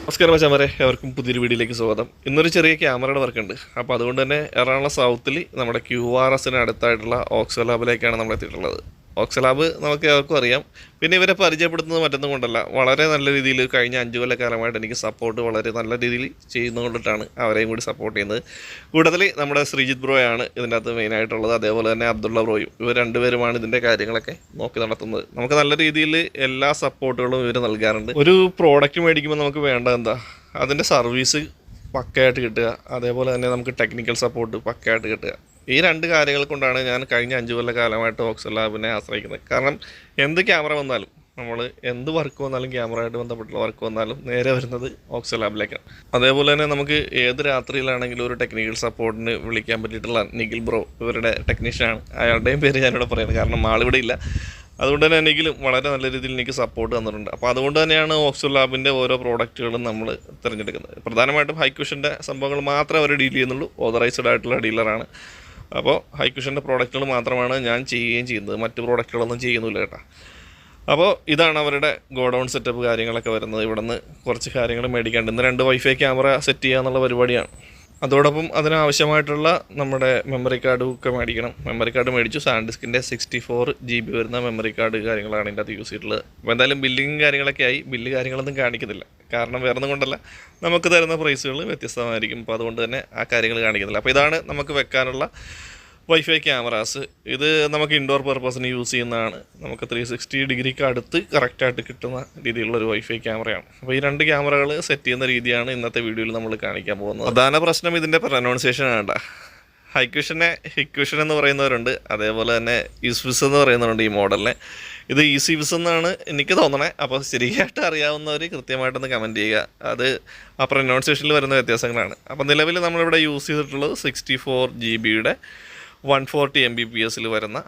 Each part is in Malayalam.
നമസ്കാരം മച്ചാമാരെ, എവർക്കും പുതിയൊരു വീഡിയോയിലേക്ക് സ്വാഗതം. ഇന്നൊരു ചെറിയ ക്യാമറയുടെ വർക്കുണ്ട്. അപ്പോൾ അതുകൊണ്ട് തന്നെ എറണാകുളം സൗത്തിൽ നമ്മുടെ QRSന് അടുത്തായിട്ടുള്ള ഓക്സോലാബിലേക്കാണ് നമ്മൾ എത്തിയിട്ടുള്ളത്. ഓക്സോലാബ് നമുക്ക് എവർക്കും അറിയാം. പിന്നെ ഇവരെ പരിചയപ്പെടുത്തുന്നത് മറ്റൊന്നും കൊണ്ടല്ല, വളരെ നല്ല രീതിയിൽ കഴിഞ്ഞ 5 കൊല്ലക്കാലമായിട്ട് എനിക്ക് സപ്പോർട്ട് വളരെ നല്ല രീതിയിൽ ചെയ്യുന്നതുകൊണ്ടിട്ടാണ് അവരെയും കൂടി സപ്പോർട്ട് ചെയ്യുന്നത്. കൂടുതൽ നമ്മുടെ ശ്രീജിത്ത് ബ്രോയാണ് ഇതിൻ്റെ അകത്ത് മെയിനായിട്ടുള്ളത്. അതേപോലെ തന്നെ അബ്ദുള്ള ബ്രോയും. ഇവർ രണ്ടുപേരുമാണ് ഇതിൻ്റെ കാര്യങ്ങളൊക്കെ നോക്കി നടത്തുന്നത്. നമുക്ക് നല്ല രീതിയിൽ എല്ലാ സപ്പോർട്ടുകളും ഇവർ നൽകാറുണ്ട്. ഒരു പ്രോഡക്റ്റ് മേടിക്കുമ്പോൾ നമുക്ക് വേണ്ട എന്താ, അതിൻ്റെ സർവീസ് പക്കയായിട്ട് കിട്ടുക, അതേപോലെ തന്നെ നമുക്ക് ടെക്നിക്കൽ സപ്പോർട്ട് പക്കയായിട്ട് കിട്ടുക. ഈ രണ്ട് കാര്യങ്ങൾ കൊണ്ടാണ് ഞാൻ കഴിഞ്ഞ 5 കൊല്ലക്കാലമായിട്ട് OxoLabനെ ആശ്രയിക്കുന്നത്. കാരണം എന്ത് ക്യാമറ വന്നാലും, നമ്മൾ എന്ത് വർക്ക് വന്നാലും, ക്യാമറയായിട്ട് ബന്ധപ്പെട്ടുള്ള വർക്ക് വന്നാലും നേരെ വരുന്നത് OxoLabലേക്കാണ്. അതേപോലെ തന്നെ നമുക്ക് ഏത് രാത്രിയിലാണെങ്കിലും ഒരു ടെക്നിക്കൽ സപ്പോർട്ടിന് വിളിക്കാൻ പറ്റിയിട്ടുള്ള നിഖിൽ ബ്രോ, ഇവരുടെ ടെക്നീഷ്യനാണ്. അയാളുടെയും പേര് ഞാനിവിടെ പറയുന്നത്, കാരണം ആളിവിടെ ഇല്ല. അതുകൊണ്ട് തന്നെ എനിക്കും വളരെ നല്ല രീതിയിൽ എനിക്ക് സപ്പോർട്ട് തന്നിട്ടുണ്ട്. അപ്പോൾ അതുകൊണ്ട് തന്നെയാണ് OxoLabൻ്റെ ഓരോ പ്രോഡക്റ്റുകളും നമ്മൾ തിരഞ്ഞെടുക്കുന്നത്. പ്രധാനമായിട്ടും ഹൈക്വിഷൻ്റെ സംഭവങ്ങൾ മാത്രമേ അവർ ഡീൽ ചെയ്യുന്നുള്ളൂ. ഓതറൈസ്ഡ് ആയിട്ടുള്ള ഡീലറാണ്. അപ്പോൾ ഹൈക്വിഷൻ്റെ പ്രോഡക്റ്റുകൾ മാത്രമാണ് ഞാൻ ചെയ്യുകയും ചെയ്യുന്നത്, മറ്റ് പ്രോഡക്റ്റുകളൊന്നും ചെയ്യുന്നില്ല കേട്ടോ. അപ്പോൾ ഇതാണ് അവരുടെ ഗോഡൗൺ സെറ്റപ്പ് കാര്യങ്ങളൊക്കെ വരുന്നത്. ഇവിടെ നിന്ന് കുറച്ച് കാര്യങ്ങൾ മേടിക്കാണ്ട് ഇന്ന് 2 വൈഫൈ ക്യാമറ സെറ്റ് ചെയ്യുക എന്നുള്ള പരിപാടിയാണ്. അതോടൊപ്പം അതിനാവശ്യമായിട്ടുള്ള നമ്മുടെ മെമ്മറി കാർഡ് ഒക്കെ മേടിക്കണം. മെമ്മറി കാർഡ് മേടിച്ചു. സാൻഡിസ്കിൻ്റെ 64 GB വരുന്ന മെമ്മറി കാർഡ് കാര്യങ്ങളാണ് ഇതിൻ്റെ അകത്ത് യൂസ് ചെയ്തിട്ടുള്ളത്. അപ്പോൾ എന്തായാലും ബില്ലിങ് കാര്യങ്ങളൊക്കെ ആയി. ബില്ല് കാര്യങ്ങളൊന്നും കാണിക്കുന്നില്ല, കാരണം വേറെ ഒന്നും കൊണ്ടല്ല, നമുക്ക് തരുന്ന പ്രൈസുകൾ വ്യത്യസ്തമായിരിക്കും. അപ്പോൾ അതുകൊണ്ട് തന്നെ ആ കാര്യങ്ങൾ കാണിക്കുന്നില്ല. അപ്പോൾ ഇതാണ് നമുക്ക് വെക്കാനുള്ള വൈഫൈ ക്യാമറാസ്. ഇത് നമുക്ക് ഇൻഡോർ പർപ്പസിന് യൂസ് ചെയ്യുന്നതാണ്. നമുക്ക് 360 ഡിഗ്രിക്ക് അടുത്ത് കറക്റ്റായിട്ട് കിട്ടുന്ന രീതിയിലുള്ളൊരു വൈഫൈ ക്യാമറയാണ്. അപ്പോൾ ഈ 2 ക്യാമറകൾ സെറ്റ് ചെയ്യുന്ന രീതിയാണ് ഇന്നത്തെ വീഡിയോയിൽ നമ്മൾ കാണിക്കാൻ പോകുന്നത്. പ്രധാന പ്രശ്നം ഇതിൻ്റെ പ്രൊനൗൺസിയേഷൻ ആണ്. ഹിക്വിഷൻ എന്ന് പറയുന്നവരുണ്ട്, അതേപോലെ തന്നെ ഇസ്വിസ് എന്ന് പറയുന്നവരുണ്ട് ഈ മോഡലിനെ. ഇത് ഈസിവിസ് എന്നാണ് എനിക്ക് തോന്നണേ. അപ്പോൾ ശരിയായിട്ട് അറിയാവുന്നവർ കൃത്യമായിട്ടൊന്ന് കമൻറ്റ് ചെയ്യുക. അത് ആ പ്രൊനൗൺസിയേഷനിൽ വരുന്ന വ്യത്യാസങ്ങളാണ്. അപ്പോൾ നിലവിൽ നമ്മളിവിടെ യൂസ് ചെയ്തിട്ടുള്ളത് 64 GB 140 Mbps വരുന്ന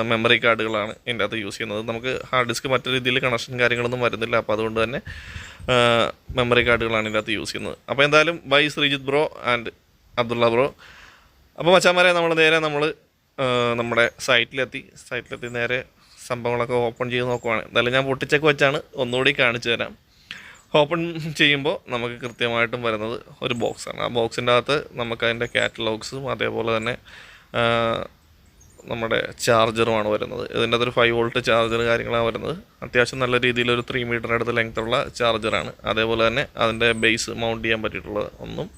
മെമ്മറി കാർഡുകളാണ് ഇതിൻ്റെ അകത്ത് യൂസ് ചെയ്യുന്നത്. നമുക്ക് ഹാർഡ് ഡിസ്ക് മറ്റു രീതിയിൽ കണക്ഷൻ കാര്യങ്ങളൊന്നും വരുന്നില്ല. അപ്പോൾ അതുകൊണ്ട് തന്നെ മെമ്മറി കാർഡുകളാണ് ഇതിൻ്റെ അകത്ത് യൂസ് ചെയ്യുന്നത്. അപ്പോൾ എന്തായാലും bye Sreejith bro and Abdulla bro. അപ്പോൾ മച്ചാന്മാരെ നമ്മൾ നമ്മുടെ സൈറ്റിലെത്തി നേരെ സംഭവങ്ങളൊക്കെ ഓപ്പൺ ചെയ്ത് നോക്കുവാണ്. എന്തായാലും ഞാൻ പൊട്ടിച്ചൊക്കെ വെച്ചാണ് ഒന്നുകൂടി കാണിച്ചു തരാം. ഓപ്പൺ ചെയ്യുമ്പോൾ നമുക്ക് കൃത്യമായിട്ടും വരുന്നത് ഒരു ബോക്സാണ്. ആ ബോക്സിൻ്റെ അകത്ത് നമുക്ക് അതിൻ്റെ കാറ്റലോഗ്സും അതേപോലെ തന്നെ നമ്മുടെ ചാർജറുമാണ് വരുന്നത്. ഇതിൻ്റെ അകത്തൊരു 5 വോൾട്ട് ചാർജർ കാര്യങ്ങളാണ് വരുന്നത്. അത്യാവശ്യം നല്ല രീതിയിലൊരു 3 മീറ്റർ അടുത്ത് ലെങ്ത്തുള്ള ചാർജറാണ്. അതേപോലെ തന്നെ അതിൻ്റെ ബേസ് മൗണ്ട് ചെയ്യാൻ പറ്റിയിട്ടുള്ളത് ഒന്നും,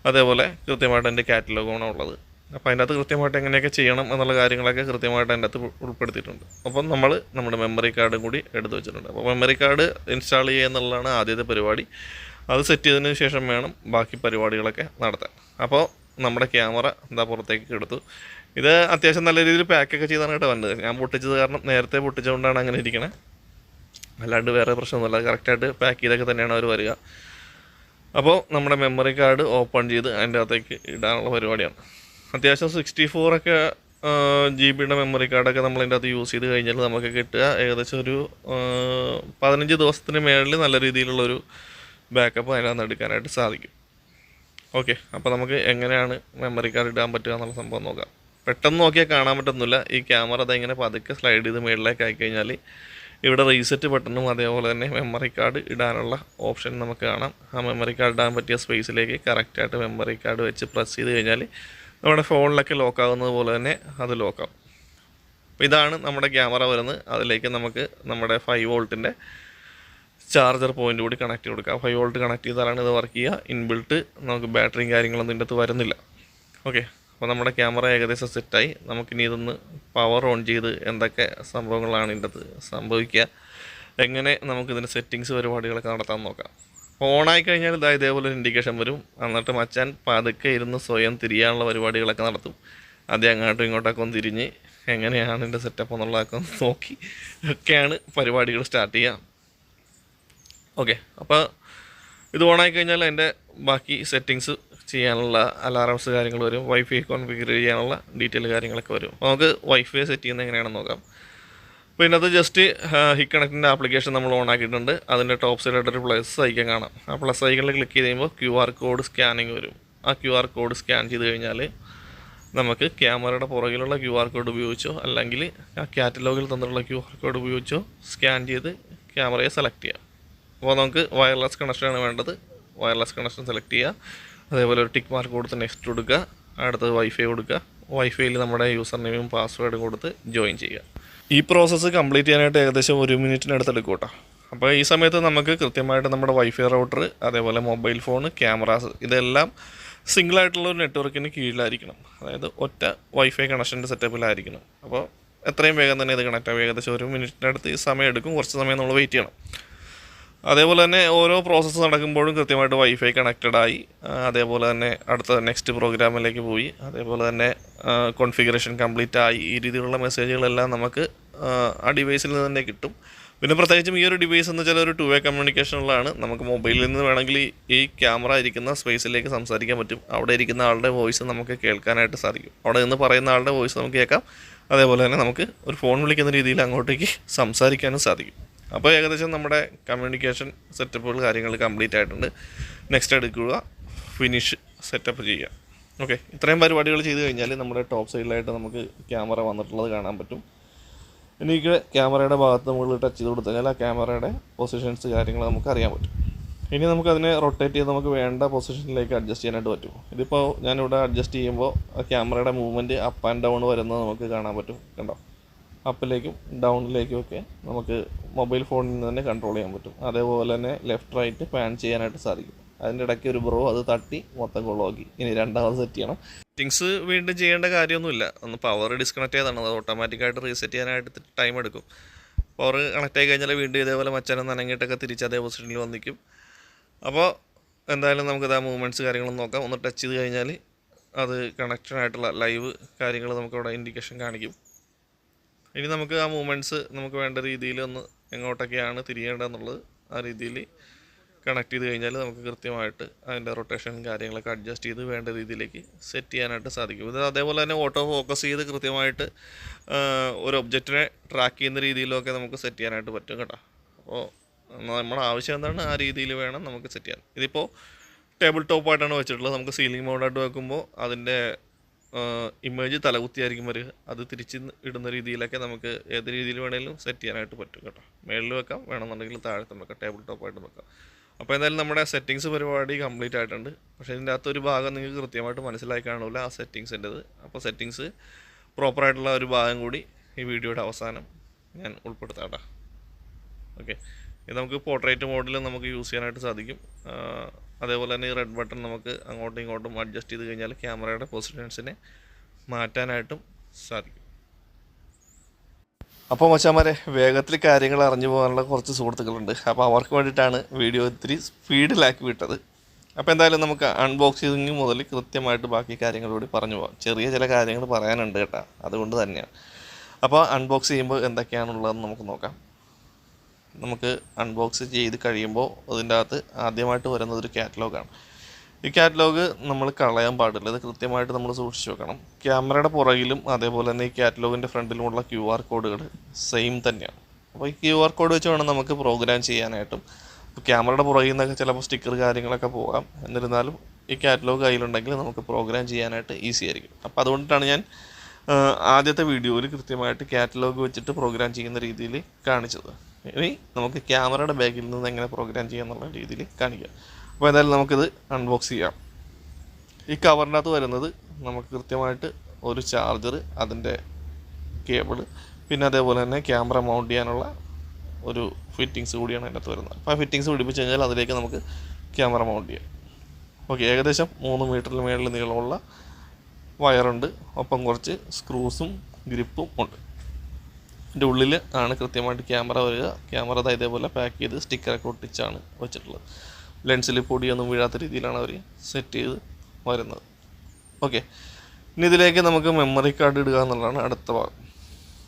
അതേപോലെ കൃത്യമായിട്ട് അതിൻ്റെ കാറ്റലോഗാണ് ഉള്ളത്. അപ്പോൾ അതിൻ്റെ അകത്ത് കൃത്യമായിട്ട് എങ്ങനെയൊക്കെ ചെയ്യണം എന്നുള്ള കാര്യങ്ങളൊക്കെ കൃത്യമായിട്ട് അതിൻ്റെ അകത്ത് ഉൾപ്പെടുത്തിയിട്ടുണ്ട്. അപ്പം നമ്മൾ നമ്മുടെ മെമ്മറി കാർഡും കൂടി എടുത്ത് വെച്ചിട്ടുണ്ട്. അപ്പോൾ മെമ്മറി കാർഡ് ഇൻസ്റ്റാൾ ചെയ്യുക എന്നുള്ളതാണ് ആദ്യത്തെ പരിപാടി. അത് സെറ്റ് ചെയ്തതിന് ശേഷം വേണം ബാക്കി പരിപാടികളൊക്കെ നടത്താൻ. അപ്പോൾ നമ്മുടെ ക്യാമറ എന്താ പുറത്തേക്ക് എടുത്തു. ഇത് അത്യാവശ്യം നല്ല രീതിയിൽ പാക്കൊക്കെ ചെയ്താണ് കേട്ടോ വന്നത്. ഞാൻ പൊട്ടിച്ചത് കാരണം നേരത്തെ പൊട്ടിച്ചുകൊണ്ടാണ് അങ്ങനെ ഇരിക്കണേ, അല്ലാണ്ട് വേറെ പ്രശ്നമൊന്നുമില്ല. കറക്റ്റായിട്ട് പാക്ക് ചെയ്തൊക്കെ തന്നെയാണ് അവർ വരിക. അപ്പോൾ നമ്മുടെ മെമ്മറി കാർഡ് ഓപ്പൺ ചെയ്ത് അതിൻ്റെ അകത്തേക്ക് ഇടാനുള്ള പരിപാടിയാണ്. അത്യാവശ്യം 64 GB മെമ്മറി കാർഡൊക്കെ നമ്മളതിൻ്റെ അകത്ത് യൂസ് ചെയ്ത് കഴിഞ്ഞാൽ നമുക്ക് കിട്ടുക ഏകദേശം ഒരു 15 ദിവസത്തിന് മേളിൽ നല്ല രീതിയിലുള്ളൊരു ബാക്കപ്പ് അതിനകത്ത് എടുക്കാനായിട്ട് സാധിക്കും. ഓക്കെ, അപ്പോൾ നമുക്ക് എങ്ങനെയാണ് മെമ്മറി കാർഡ് ഇടാൻ പറ്റുക എന്നുള്ള സംഭവം നോക്കാം. പെട്ടെന്ന് നോക്കിയാൽ കാണാൻ പറ്റുന്നില്ല. ഈ ക്യാമറ അതിങ്ങനെ പതുക്കെ സ്ലൈഡ് ചെയ്ത് മേളിലേക്ക് ആയി കഴിഞ്ഞാൽ ഇവിടെ റീസെറ്റ് ബട്ടണും അതേപോലെ തന്നെ മെമ്മറി കാർഡ് ഇടാനുള്ള ഓപ്ഷൻ നമുക്ക് കാണാം. ആ മെമ്മറി കാർഡ് ഇടാൻ പറ്റിയ സ്പേസിലേക്ക് കറക്റ്റായിട്ട് മെമ്മറി കാർഡ് വെച്ച് പ്രസ് ചെയ്ത് കഴിഞ്ഞാൽ നമ്മുടെ ഫോണിലൊക്കെ ലോക്കാവുന്നത് പോലെ തന്നെ അത് ലോക്കാവും. അപ്പോൾ ഇതാണ് നമ്മുടെ ക്യാമറ വരുന്നത്. അതിലേക്ക് നമുക്ക് നമ്മുടെ 5 വോൾട്ടിൻ്റെ ചാർജർ പോയിൻ്റ് കൂടി കണക്ട് ചെയ്ത് കൊടുക്കാം. 5 വോൾട്ട് കണക്ട് ചെയ്താലാണ് ഇത് വർക്ക് ചെയ്യുക. ഇൻബിൽട്ട് നമുക്ക് ബാറ്ററിയും കാര്യങ്ങളൊന്നും ഇതിൻ്റെ അകത്ത് വരുന്നില്ല. ഓക്കെ, അപ്പോൾ നമ്മുടെ ക്യാമറ ഏകദേശം സെറ്റായി. നമുക്കിനി ഇതൊന്ന് പവർ ഓൺ ചെയ്ത് എന്തൊക്കെ സംഭവങ്ങളാണ് ഇതിൻ്റെ അകത്ത് സംഭവിക്കുക, എങ്ങനെ നമുക്കിതിൻ്റെ സെറ്റിങ്സ് പരിപാടികളൊക്കെ നടത്താൻ നോക്കാം. ഓണായി കഴിഞ്ഞാൽ ഇതേപോലെ ഒരു ഇൻഡിക്കേഷൻ വരും. എന്നിട്ട് മച്ചാൻ പതുക്കെ ഇരുന്ന് സ്വയം തിരിയാനുള്ള പരിപാടികളൊക്കെ നടത്തും. ആദ്യം അങ്ങോട്ടും ഇങ്ങോട്ടൊക്കെ ഒന്ന് തിരിഞ്ഞ് എങ്ങനെയാണ് ഇതിൻ്റെ സെറ്റപ്പ് എന്നുള്ളതൊക്കെ ഒന്ന് നോക്കി ഒക്കെയാണ് പരിപാടികൾ സ്റ്റാർട്ട് ചെയ്യുക. ഓക്കെ, അപ്പോൾ ഇത് ഓണായി കഴിഞ്ഞാൽ അതിൻ്റെ ബാക്കി സെറ്റിങ്സ് ചെയ്യാനുള്ള അലാറംസ് കാര്യങ്ങൾ വരും. വൈഫൈ കോൺഫിഗർ ചെയ്യാനുള്ള ഡീറ്റെയിൽ കാര്യങ്ങളൊക്കെ വരും. അപ്പോൾ നമുക്ക് വൈഫൈ സെറ്റ് ചെയ്യുന്നത് എങ്ങനെയാണെന്ന് നോക്കാം. അപ്പോൾ ഇതിനകത്ത് ജസ്റ്റ് ഹിക് കണക്റ്റിൻ്റെ ആപ്ലിക്കേഷൻ നമ്മൾ ഓൺ ആക്കിയിട്ടുണ്ട്. അതിൻ്റെ ടോപ്പ് സൈഡായിട്ടൊരു പ്ലസ് ഐക്കൺ കാണാം. ആ പ്ലസ് ഐക്കണിൽ ക്ലിക്ക് ചെയ്ത് കഴിയുമ്പോൾ QR കോഡ് സ്കാനിങ് വരും. ആ QR കോഡ് സ്കാൻ ചെയ്ത് കഴിഞ്ഞാൽ നമുക്ക് ക്യാമറയുടെ പുറകിലുള്ള QR കോഡ് ഉപയോഗിച്ചോ അല്ലെങ്കിൽ ആ കാറ്റലോഗിൽ തന്നിട്ടുള്ള QR കോഡ് ഉപയോഗിച്ചോ സ്കാൻ ചെയ്ത് ക്യാമറയെ സെലക്ട് ചെയ്യാം. അപ്പോൾ നമുക്ക് വയർലെസ് കണക്ഷനാണ് വേണ്ടത്. വയർലെസ് കണക്ഷൻ സെലക്ട് ചെയ്യുക. അതേപോലെ ഒരു ടിക്ക് മാർക്ക് കൊടുത്ത് നെക്സ്റ്റ് കൊടുക്കുക. അടുത്തത് വൈഫൈ കൊടുക്കുക. വൈഫൈയിൽ നമ്മുടെ യൂസർ നെയിമും പാസ്വേഡും കൊടുത്ത് ജോയിൻ ചെയ്യുക. ഈ പ്രോസസ്സ് കംപ്ലീറ്റ് ചെയ്യാനായിട്ട് ഏകദേശം 1 മിനിറ്റിനടുത്ത് എടുക്കും കേട്ടോ. അപ്പോൾ ഈ സമയത്ത് നമുക്ക് കൃത്യമായിട്ട് നമ്മുടെ വൈഫൈ റൗട്ടർ, അതേപോലെ മൊബൈൽ ഫോൺ, ക്യാമറാസ് ഇതെല്ലാം സിംഗിളായിട്ടുള്ള ഒരു നെറ്റ്വർക്കിന് കീഴിലായിരിക്കണം. അതായത് ഒറ്റ വൈഫൈ കണക്ഷൻ്റെ സെറ്റപ്പിലായിരിക്കണം. അപ്പോൾ എത്രയും വേഗം തന്നെ ഇത് കണക്റ്റ് ആവും. ഏകദേശം 1 മിനിറ്റിനടുത്ത് ഈ സമയം എടുക്കും. കുറച്ച് സമയം നമ്മൾ വെയിറ്റ് ചെയ്യണം. അതേപോലെ തന്നെ ഓരോ പ്രോസസ്സ് നടക്കുമ്പോഴും കൃത്യമായിട്ട് വൈഫൈ കണക്റ്റഡായി. അതേപോലെ തന്നെ അടുത്ത നെക്സ്റ്റ് പ്രോഗ്രാമിലേക്ക് പോയി. അതേപോലെ തന്നെ കോൺഫിഗറേഷൻ കംപ്ലീറ്റ് ആയി. ഈ രീതിയിലുള്ള മെസ്സേജുകളെല്ലാം നമുക്ക് ആ ഡിവൈസിൽ നിന്ന് തന്നെ കിട്ടും. പിന്നെ പ്രത്യേകിച്ചും ഈ ഒരു ഡിവൈസ് എന്ന് വെച്ചാൽ ഒരു 2-വേ കമ്മ്യൂണിക്കേഷനുള്ളതാണ്. നമുക്ക് മൊബൈലിൽ നിന്ന് വേണമെങ്കിൽ ഈ ക്യാമറ ഇരിക്കുന്ന സ്പേസിലേക്ക് സംസാരിക്കാൻ പറ്റും. അവിടെ ഇരിക്കുന്ന ആളുടെ വോയിസ് നമുക്ക് കേൾക്കാനായിട്ട് സാധിക്കും. അവിടെ നിന്ന് പറയുന്ന ആളുടെ വോയിസ് നമുക്ക് കേൾക്കാം. അതേപോലെ തന്നെ നമുക്ക് ഒരു ഫോൺ വിളിക്കുന്ന രീതിയിൽ അങ്ങോട്ടേക്ക് സംസാരിക്കാനും സാധിക്കും. അപ്പോൾ ഏകദേശം നമ്മുടെ കമ്മ്യൂണിക്കേഷൻ സെറ്റപ്പുകൾ കാര്യങ്ങൾ കംപ്ലീറ്റ് ആയിട്ടുണ്ട്. നെക്സ്റ്റ് എടുക്കുക, ഫിനിഷ് സെറ്റപ്പ് ചെയ്യുക. ഓക്കെ, ഇത്രയും പരിപാടികൾ ചെയ്ത് കഴിഞ്ഞാൽ നമ്മുടെ ടോപ്പ് സൈഡിലായിട്ട് നമുക്ക് ക്യാമറ വന്നിട്ടുള്ളത് കാണാൻ പറ്റും. എനിക്ക് ക്യാമറയുടെ ഭാഗത്ത് മുകളിൽ ടച്ച് ചെയ്ത് കൊടുത്തു കഴിഞ്ഞാൽ ആ ക്യാമറയുടെ പൊസിഷൻസ് കാര്യങ്ങൾ നമുക്ക് അറിയാൻ പറ്റും. ഇനി നമുക്കതിനെ റൊട്ടേറ്റ് ചെയ്ത് നമുക്ക് വേണ്ട പൊസിഷനിലേക്ക് അഡ്ജസ്റ്റ് ചെയ്യാനായിട്ട് പറ്റും. ഇതിപ്പോൾ ഞാനിവിടെ അഡ്ജസ്റ്റ് ചെയ്യുമ്പോൾ ആ ക്യാമറയുടെ മൂവ്മെൻറ്റ് അപ്പ് ആൻഡ് ഡൗൺ വരുന്നത് നമുക്ക് കാണാൻ പറ്റും. കണ്ടോ, അപ്പിലേക്കും ഡൗണിലേക്കും ഒക്കെ നമുക്ക് മൊബൈൽ ഫോണിൽ നിന്ന് തന്നെ കൺട്രോൾ ചെയ്യാൻ പറ്റും. അതേപോലെ തന്നെ ലെഫ്റ്റ് റൈറ്റ് പാൻ ചെയ്യാനായിട്ട് സാധിക്കും. അതിൻ്റെ ഇടയ്ക്ക് ഒരു ബ്രോ അത് തട്ടി മൊത്തം കൊളാക്കി. ഇനി രണ്ടാമത് സെറ്റ് ചെയ്യണം. സെറ്റിങ്സ് വീണ്ടും ചെയ്യേണ്ട കാര്യമൊന്നുമില്ല. ഒന്ന് പവർ ഡിസ്കണക്ട് ചെയ്താണ്. അത് ഓട്ടോമാറ്റിക്കായിട്ട് റീസെറ്റ് ചെയ്യാനായിട്ട് ടൈം എടുക്കും. പവർ കണക്ട് ആയി കഴിഞ്ഞാൽ വീണ്ടും ഇതേപോലെ മച്ചാനം നനങ്ങിയിട്ടൊക്കെ തിരിച്ച് അതേ പൊസിഷനിൽ വന്നിരിക്കും. അപ്പോൾ എന്തായാലും നമുക്കത് ആ മൂവ്മെൻറ്റ്സ് കാര്യങ്ങളൊന്നും നോക്കാം. ഒന്ന് ടച്ച് ചെയ്ത് കഴിഞ്ഞാൽ അത് കണക്ഷനായിട്ടുള്ള ലൈവ് കാര്യങ്ങൾ നമുക്കവിടെ ഇൻഡിക്കേഷൻ കാണിക്കും. ഇനി നമുക്ക് ആ മൂവ്മെൻറ്റ്സ് നമുക്ക് വേണ്ട രീതിയിൽ ഒന്ന് എങ്ങോട്ടൊക്കെയാണ് തിരിയേണ്ടതെന്നുള്ളത് ആ രീതിയിൽ കണക്ട് ചെയ്ത് കഴിഞ്ഞാൽ നമുക്ക് കൃത്യമായിട്ട് അതിൻ്റെ റൊട്ടേഷൻ കാര്യങ്ങളൊക്കെ അഡ്ജസ്റ്റ് ചെയ്ത് വേണ്ട രീതിയിലേക്ക് സെറ്റ് ചെയ്യാനായിട്ട് സാധിക്കും. ഇത് അതേപോലെ തന്നെ ഓട്ടോ ഫോക്കസ് ചെയ്ത് കൃത്യമായിട്ട് ഒരു ഒബ്ജക്റ്റിനെ ട്രാക്ക് ചെയ്യുന്ന രീതിയിലൊക്കെ നമുക്ക് സെറ്റ് ചെയ്യാനായിട്ട് പറ്റും കേട്ടോ. അപ്പോൾ നമ്മുടെ ആവശ്യം എന്താണ് ആ രീതിയിൽ വേണം നമുക്ക് സെറ്റ് ചെയ്യാൻ. ഇതിപ്പോൾ ടേബിൾ ടോപ്പായിട്ടാണ് വെച്ചിട്ടുള്ളത്. നമുക്ക് സീലിംഗ് മോഡായിട്ട് വെക്കുമ്പോൾ അതിൻ്റെ ഇമേജ് തലകുത്തിയായിരിക്കും വരിക. അത് തിരിച്ച് ഇടുന്ന രീതിയിലൊക്കെ നമുക്ക് ഏത് രീതിയിൽ വേണമെങ്കിലും സെറ്റ് ചെയ്യാനായിട്ട് പറ്റും കേട്ടോ. മേളിൽ വെക്കാം, വേണമെന്നുണ്ടെങ്കിൽ താഴത്തും വെക്കാം, ടേബിൾ ടോപ്പായിട്ടും വെക്കാം. അപ്പോൾ എന്തായാലും നമ്മുടെ സെറ്റിങ്സ് പരിപാടി കംപ്ലീറ്റ് ആയിട്ടുണ്ട്. പക്ഷേ ഇതിൻ്റെ അകത്തൊരു ഭാഗം നിങ്ങൾക്ക് കൃത്യമായിട്ട് മനസ്സിലായി കാണില്ല, ആ സെറ്റിങ്സിൻ്റെത്. അപ്പോൾ സെറ്റിങ്സ് പ്രോപ്പറായിട്ടുള്ള ഒരു ഭാഗം കൂടി ഈ വീഡിയോയുടെ അവസാനം ഞാൻ ഉൾപ്പെടുത്താം കേട്ടോ. ഓക്കെ, ഇത് നമുക്ക് പോർട്രേറ്റ് മോഡിൽ നമുക്ക് യൂസ് ചെയ്യാനായിട്ട് സാധിക്കും. അതേപോലെ തന്നെ ഈ റെഡ് ബട്ടൺ നമുക്ക് അങ്ങോട്ടും ഇങ്ങോട്ടും അഡ്ജസ്റ്റ് ചെയ്ത് കഴിഞ്ഞാൽ ക്യാമറയുടെ പൊസിഷൻസിനെ മാറ്റാനായിട്ടും സാധിക്കും. അപ്പോൾ മച്ചാന്മാരെ, വേഗത്തിൽ കാര്യങ്ങൾ അറിഞ്ഞു പോകാനുള്ള കുറച്ച് സുഹൃത്തുക്കളുണ്ട്. അപ്പോൾ അവർക്ക് വേണ്ടിയിട്ടാണ് വീഡിയോ ഇത്തിരി സ്പീഡിലാക്കി വിട്ടത്. അപ്പോൾ എന്തായാലും നമുക്ക് അൺബോക്സിങ് മുതൽ കൃത്യമായിട്ട് ബാക്കി കാര്യങ്ങളോട് പറഞ്ഞു പോകാം. ചെറിയ ചില കാര്യങ്ങൾ പറയാനുണ്ട് കേട്ടോ, അതുകൊണ്ട് തന്നെയാണ്. അപ്പോൾ അൺബോക്സ് ചെയ്യുമ്പോൾ എന്തൊക്കെയാണുള്ളതെന്ന് നമുക്ക് നോക്കാം. നമുക്ക് അൺബോക്സ് ചെയ്ത് കഴിയുമ്പോൾ അതിൻ്റെ അകത്ത് ആദ്യമായിട്ട് വരുന്നത് ഒരു കാറ്റലോഗാണ്. ഈ കാറ്റലോഗ് നമ്മൾ കളയാൻ പാടില്ല. ഇത് കൃത്യമായിട്ട് നമ്മൾ സൂക്ഷിച്ച് വെക്കണം. ക്യാമറയുടെ പുറകിലും അതേപോലെ തന്നെ ഈ കാറ്റലോഗിൻ്റെ ഫ്രണ്ടിലുമുള്ള QR കോഡുകൾ സെയിം തന്നെയാണ്. അപ്പോൾ ഈ QR കോഡ് വെച്ച് വേണം നമുക്ക് പ്രോഗ്രാം ചെയ്യാനായിട്ടും. ഇപ്പോൾ ക്യാമറയുടെ പുറകിൽ നിന്നൊക്കെ ചിലപ്പോൾ സ്റ്റിക്കർ കാര്യങ്ങളൊക്കെ പോകാം. എന്നിരുന്നാലും ഈ കാറ്റലോഗ് കയ്യിലുണ്ടെങ്കിൽ നമുക്ക് പ്രോഗ്രാം ചെയ്യാനായിട്ട് ഈസി ആയിരിക്കും. അപ്പോൾ അതുകൊണ്ടിട്ടാണ് ഞാൻ ആദ്യത്തെ വീഡിയോയിൽ കൃത്യമായിട്ട് കാറ്റലോഗ് വെച്ചിട്ട് പ്രോഗ്രാം ചെയ്യുന്ന രീതിയിൽ കാണിച്ചത്. ഇനി നമുക്ക് ക്യാമറയുടെ ബാഗിൽ നിന്ന് എങ്ങനെ പ്രോഗ്രാം ചെയ്യാന്നുള്ള രീതിയിൽ കാണിക്കാം. അപ്പോൾ എന്തായാലും നമുക്കിത് അൺബോക്സ് ചെയ്യാം. ഈ കവറിനകത്ത് വരുന്നത് നമുക്ക് കൃത്യമായിട്ട് ഒരു ചാർജർ, അതിൻ്റെ കേബിള്, പിന്നെ അതേപോലെ തന്നെ ക്യാമറ മൗണ്ട് ചെയ്യാനുള്ള ഒരു ഫിറ്റിങ്സ് കൂടിയാണ് അതിനകത്ത് വരുന്നത്. അപ്പോൾ ആ ഫിറ്റിങ്സ് പിടിപ്പിച്ച് കഴിഞ്ഞാൽ അതിലേക്ക് നമുക്ക് ക്യാമറ മൗണ്ട് ചെയ്യാം. ഓക്കെ, ഏകദേശം 3 മീറ്ററിന് മേളിൽ നീളമുള്ള വയറുണ്ട്. ഒപ്പം കുറച്ച് സ്ക്രൂസും ഗ്രിപ്പും ഉണ്ട്. ഇതിൻ്റെ ഉള്ളിൽ ആണ് കൃത്യമായിട്ട് ക്യാമറ വരിക. ക്യാമറ ഇതേപോലെ പാക്ക് ചെയ്ത് സ്റ്റിക്കറൊക്കെ ഒട്ടിച്ചാണ് വെച്ചിട്ടുള്ളത്. ലെൻസിൽ പൊടിയൊന്നും വീഴാത്ത രീതിയിലാണ് അവർ സെറ്റ് ചെയ്ത് വരുന്നത്. ഓക്കെ, ഇനി ഇതിലേക്ക് നമുക്ക് മെമ്മറി കാർഡ് ഇടുക എന്നുള്ളതാണ് അടുത്ത ഭാഗം.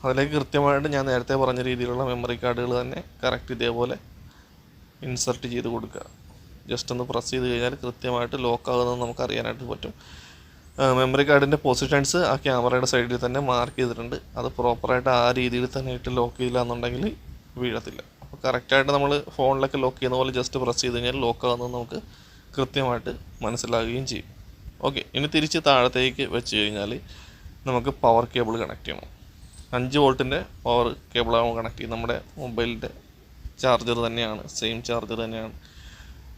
അതിലേക്ക് കൃത്യമായിട്ട് ഞാൻ നേരത്തെ പറഞ്ഞ രീതിയിലുള്ള മെമ്മറി കാർഡുകൾ തന്നെ കറക്റ്റ് ഇതേപോലെ ഇൻസർട്ട് ചെയ്ത് കൊടുക്കുക. ജസ്റ്റ് ഒന്ന് പ്രസ് ചെയ്ത് കഴിഞ്ഞാൽ കൃത്യമായിട്ട് ലോക്കാകുന്നത് നമുക്ക് അറിയാനായിട്ട് പറ്റും. മെമ്മറി കാർഡിൻ്റെ പൊസിഷൻസ് ആ ക്യാമറയുടെ സൈഡിൽ തന്നെ മാർക്ക് ചെയ്തിട്ടുണ്ട്. അത് പ്രോപ്പറായിട്ട് ആ രീതിയിൽ തന്നെ ഇട്ട് ലോക്ക് ചെയ്തില്ല എന്നുണ്ടെങ്കിൽ വീഴത്തില്ല. അപ്പോൾ കറക്റ്റായിട്ട് നമ്മൾ ഫോണിലൊക്കെ ലോക്ക് ചെയ്യുന്ന പോലെ ജസ്റ്റ് പ്രസ് ചെയ്ത് കഴിഞ്ഞാൽ ലോക്കാകുന്നത് നമുക്ക് കൃത്യമായിട്ട് മനസ്സിലാകുകയും ചെയ്യും. ഓക്കെ, ഇനി തിരിച്ച് താഴത്തേക്ക് വെച്ച് കഴിഞ്ഞാൽ നമുക്ക് പവർ കേബിൾ കണക്ട് ചെയ്യണം. 5 വോൾട്ടിൻ്റെ പവർ കേബിളാണ് കണക്ട് ചെയ്യുന്നത്. നമ്മുടെ മൊബൈലിൻ്റെ ചാർജർ തന്നെയാണ്, സെയിം ചാർജർ തന്നെയാണ്.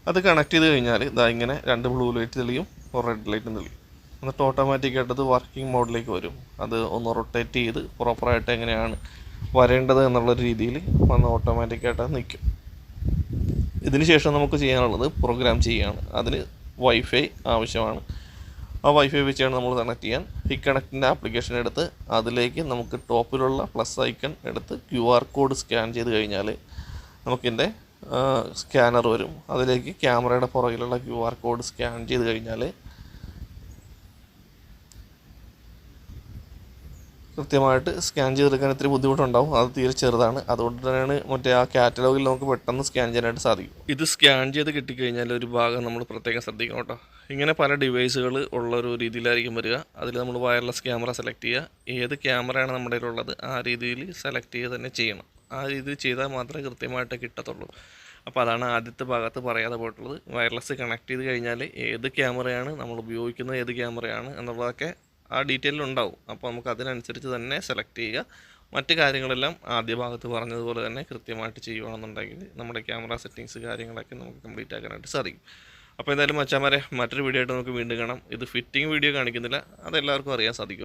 അത് കണക്ട് ചെയ്ത് കഴിഞ്ഞാൽ ഇതാ ഇങ്ങനെ 2 ബ്ലൂ ലൈറ്റ് തെളിയും, ഒരു റെഡ് ലൈറ്റും തെളിയും. എന്നിട്ട് ഓട്ടോമാറ്റിക്കായിട്ടത് വർക്കിംഗ് മോഡിലേക്ക് വരും. അത് ഒന്ന് റൊട്ടേറ്റ് ചെയ്ത് പ്രോപ്പറായിട്ട് എങ്ങനെയാണ് വരേണ്ടത് എന്നുള്ള രീതിയിൽ വന്ന് ഓട്ടോമാറ്റിക്കായിട്ട് നിൽക്കും. ഇതിന് ശേഷം നമുക്ക് ചെയ്യാനുള്ളത് പ്രോഗ്രാം ചെയ്യുകയാണ്. അതിന് വൈഫൈ ആവശ്യമാണ്. ആ വൈഫൈ വെച്ചാണ് നമ്മൾ കണക്ട് ചെയ്യാൻ. ഈ കണക്റ്റിൻ്റെ ആപ്ലിക്കേഷൻ എടുത്ത് അതിലേക്ക് നമുക്ക് ടോപ്പിലുള്ള പ്ലസ് ഐക്കൺ എടുത്ത് QR കോഡ് സ്കാൻ ചെയ്ത് കഴിഞ്ഞാൽ നമുക്കിൻ്റെ സ്കാനർ വരും. അതിലേക്ക് ക്യാമറയുടെ പുറകിലുള്ള QR കോഡ് സ്കാൻ ചെയ്ത് കഴിഞ്ഞാൽ കൃത്യമായിട്ട് സ്കാൻ ചെയ്തെടുക്കാൻ ഇത്തിരി ബുദ്ധിമുട്ടുണ്ടാവും. അത് തീരെ ചെറുതാണ്. അതുകൊണ്ട് തന്നെയാണ് മറ്റേ ആ കാറ്റലോഗിൽ നമുക്ക് പെട്ടെന്ന് സ്കാൻ ചെയ്യാനായിട്ട് സാധിക്കും. ഇത് സ്കാൻ ചെയ്ത് കിട്ടിക്കഴിഞ്ഞാൽ ഒരു ഭാഗം നമ്മൾ പ്രത്യേകം ശ്രദ്ധിക്കണം കേട്ടോ. ഇങ്ങനെ പല ഡിവൈസുകൾ ഉള്ളൊരു രീതിയിലായിരിക്കും വരിക. അതിൽ നമ്മൾ വയർലെസ് ക്യാമറ സെലക്ട് ചെയ്യുക. ഏത് ക്യാമറയാണ് നമ്മുടെ കയ്യിലുള്ളത് ആ രീതിയിൽ സെലക്ട് ചെയ്ത് തന്നെ ചെയ്യണം. ആ രീതിയിൽ ചെയ്താൽ മാത്രമേ കൃത്യമായിട്ട് കിട്ടത്തുള്ളൂ. അപ്പോൾ അതാണ് ആദ്യത്തെ ഭാഗത്ത് പറയാതെ പോയിട്ടുള്ളത്. വയർലെസ് കണക്ട് ചെയ്ത് കഴിഞ്ഞാൽ ഏത് ക്യാമറയാണ് നമ്മൾ ഉപയോഗിക്കുന്നത്, ഏത് ക്യാമറയാണ് എന്നുള്ളതൊക്കെ ആ ഡീറ്റെയിലും ഉണ്ടാവും. അപ്പോൾ നമുക്ക് അതിനനുസരിച്ച് തന്നെ സെലക്ട് ചെയ്യുക. മറ്റ് കാര്യങ്ങളെല്ലാം ആദ്യ ഭാഗത്ത് പറഞ്ഞതുപോലെ തന്നെ കൃത്യമായിട്ട് ചെയ്യുകയാണെന്നുണ്ടെങ്കിൽ നമ്മുടെ ക്യാമറ സെറ്റിങ്സ് കാര്യങ്ങളൊക്കെ നമുക്ക് കംപ്ലീറ്റ് ആക്കാനായിട്ട് സാധിക്കും. അപ്പോൾ എന്തായാലും മച്ചാമാരെ, മറ്റൊരു വീഡിയോ ആയിട്ട് നമുക്ക് വീണ്ടും കാണാം. ഇത് ഫിറ്റിംഗ് വീഡിയോ കാണിക്കുന്നില്ല, അതെല്ലാവർക്കും അറിയാൻ സാധിക്കും.